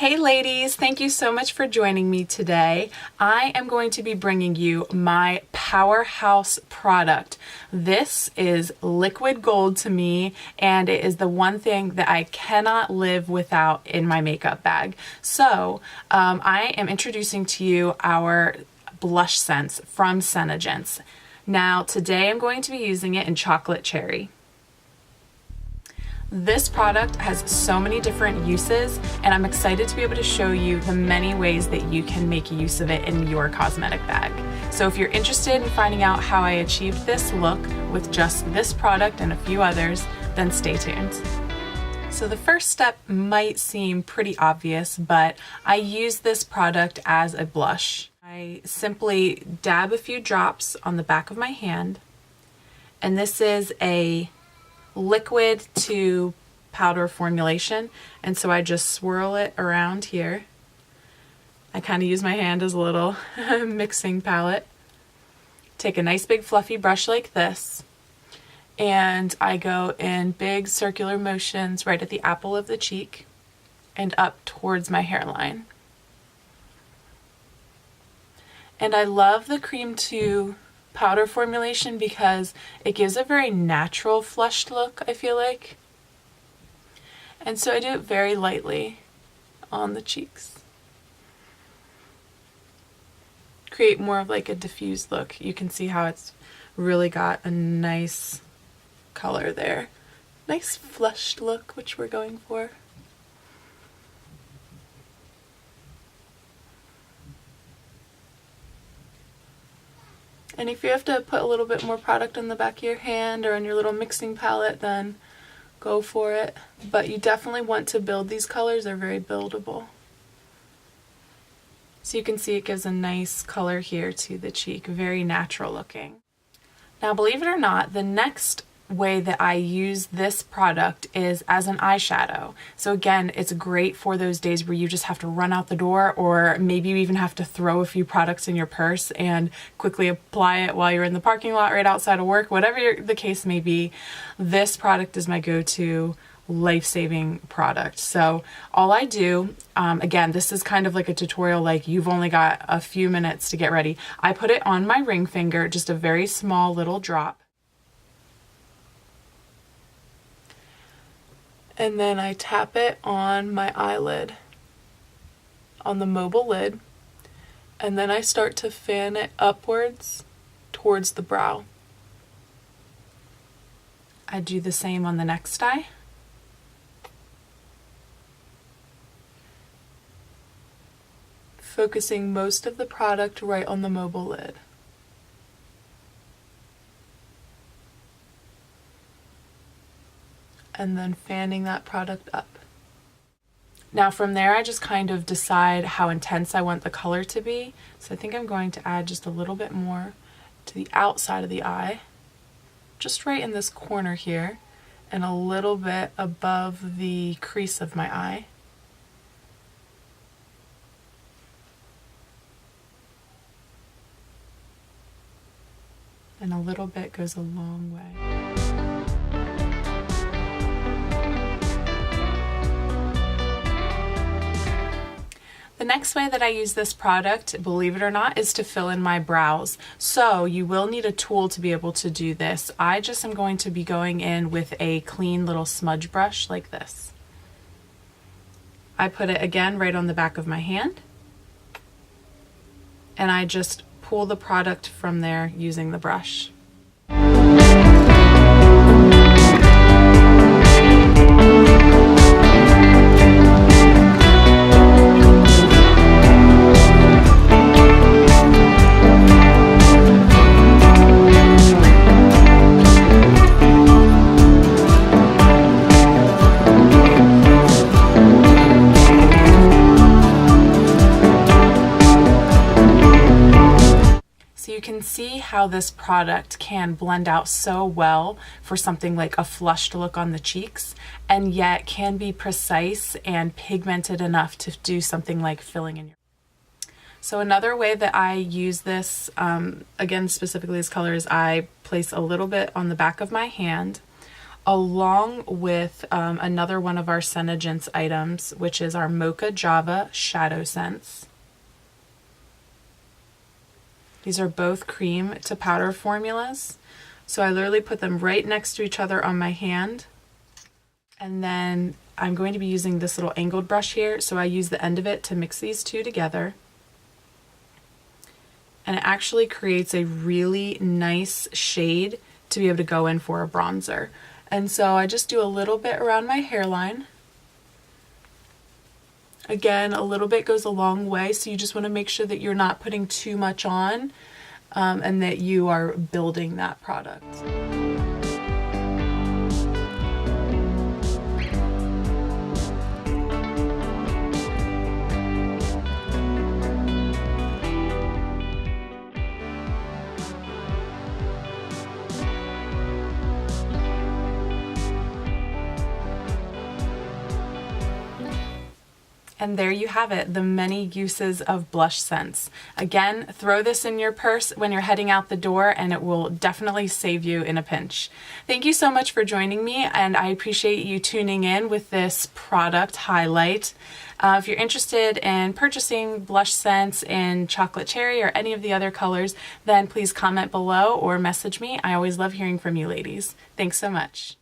Hey ladies, thank you so much for joining me today. I am going to be bringing you my powerhouse product. This is liquid gold to me, and it is the one thing that I cannot live without in my makeup bag. So I am introducing to you our Blushsense from Senegence. Now today I'm going to be using it in chocolate cherry. This product has so many different uses, and I'm excited to be able to show you the many ways that you can make use of it in your cosmetic bag. So if you're interested in finding out how I achieved this look with just this product and a few others, then stay tuned. So the first step might seem pretty obvious, but I use this product as a blush. I simply dab a few drops on the back of my hand, and this is a liquid to powder formulation, and so I just swirl it around here. I kind of use my hand as a little mixing palette. Take a nice big fluffy brush like this, and I go in big circular motions right at the apple of the cheek and up towards my hairline. And I love the cream to powder formulation because it gives a very natural flushed look, I feel like. And so I do it very lightly on the cheeks. Create more of like a diffused look. You can see how it's really got a nice color there. Nice flushed look, which we're going for. And if you have to put a little bit more product on the back of your hand or on your little mixing palette, then go for it. But you definitely want to build these colors. They're very buildable. So you can see it gives a nice color here to the cheek. Very natural looking. Now, believe it or not, the next way that I use this product is as an eyeshadow. So again, it's great for those days where you just have to run out the door, or maybe you even have to throw a few products in your purse and quickly apply it while you're in the parking lot right outside of work, whatever the case may be. This product is my go-to life-saving product. So all I do, again, this is kind of like a tutorial, like you've only got a few minutes to get ready. I put it on my ring finger, just a very small little drop. And then I tap it on my eyelid, on the mobile lid, and then I start to fan it upwards towards the brow. I do the same on the next eye. Focusing most of the product right on the mobile lid. And then fanning that product up. Now from there, I just kind of decide how intense I want the color to be. So I think I'm going to add just a little bit more to the outside of the eye, just right in this corner here, and a little bit above the crease of my eye. And a little bit goes a long way. The next way that I use this product, believe it or not, is to fill in my brows. So you will need a tool to be able to do this. I just am going to be going in with a clean little smudge brush like this. I put it again right on the back of my hand, and I just pull the product from there using the brush. See how this product can blend out so well for something like a flushed look on the cheeks, and yet can be precise and pigmented enough to do something like filling in your. So another way that I use this, again specifically this color, is I place a little bit on the back of my hand. along with another one of our Senegence items, which is our Mocha Java Shadow Sense. These are both cream to powder formulas. So I literally put them right next to each other on my hand. And then I'm going to be using this little angled brush here, so I use the end of it to mix these two together. And it actually creates a really nice shade to be able to go in for a bronzer. And so I just do a little bit around my hairline. Again, a little bit goes a long way, so you just want to make sure that you're not putting too much on and that you are building that product. And there you have it, the many uses of Blushsense. Again, throw this in your purse when you're heading out the door and it will definitely save you in a pinch. Thank you so much for joining me, and I appreciate you tuning in with this product highlight. If you're interested in purchasing Blushsense in chocolate cherry or any of the other colors, then please comment below or message me. I always love hearing from you ladies. Thanks so much.